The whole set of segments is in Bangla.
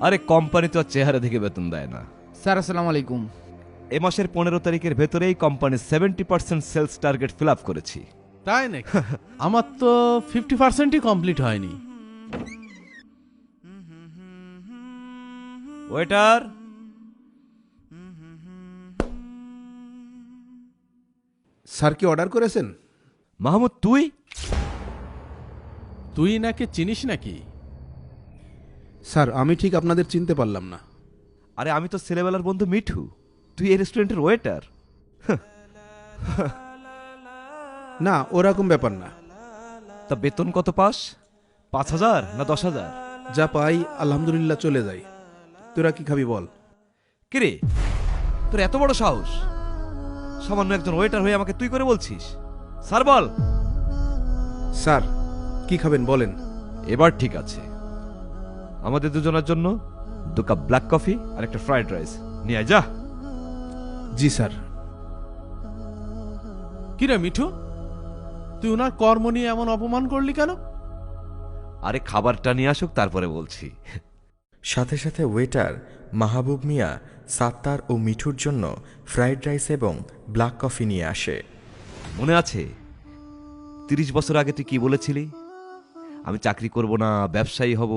আরে কোম্পানি তো আর চেহারা দেখে বেতন দেয় না। স্যার আসসালামু আলাইকুম। এ মাসের 15 তারিখের ভেতরেই কোম্পানির 70% সেলস টার্গেট ফিল আপ করেছি। তাই নাকি? আমার তো 50%ই কমপ্লিট হয়নি। ওয়েটার, স্যার কি অর্ডার করেছেন? মাহমুদ তুই? তুই নাকি চিনিস নাকি? স্যার আমি ঠিক আপনাদের চিনতে পারলাম না। আরে আমি তো ছেলেবেলার বন্ধু মিঠু। তুই এই রেস্টুরেন্টের ওয়েটার? না, ওরকম ব্যাপার না। তা বেতন কত পাস? 5,000 না 10,000? যা পাই আলহামদুলিল্লাহ চলে যাই। তোরা কি খাবি বল? কিরে, তোর এত বড় সাহস? সামান্য একজন ওয়েটার হয়ে আমাকে তুই করে বলছিস? স্যার বল। স্যার কি খাবেন বলেন? এবার ঠিক আছে, আমাদের দুজনের জন্য 2 কাপ ব্ল্যাক কফি আর একটা ফ্রাইড রাইস নিয়ে আয় যা। জি স্যার। কিরে মিঠু, তুই ওনার কর্ম নিয়ে এমন অপমান করলি কেন? আরে খাবারটা নিয়ে আসুক তারপরে বলছি। সাথে সাথে ওয়েটার মাহবুব মিয়া, সাত্তার ও মিঠুর জন্য ফ্রাইড রাইস এবং ব্ল্যাক কফি নিয়ে আসে। মনে আছে 30 বছর আগে তুই কি বলেছিলি? আমি চাকরি করব না, ব্যবসায়ী হব।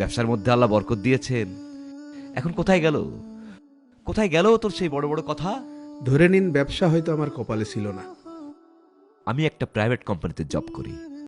ব্যবসার মধ্যে আল্লাহ বরকত দিয়েছেন। এখন কোথায় গেল? কোথায় গেল তোর সেই বড় বড় কথা? ধরে নিন ব্যবসা হয়তো আমার কপালে ছিল না। আমি একটা প্রাইভেট কোম্পানিতে জব করি।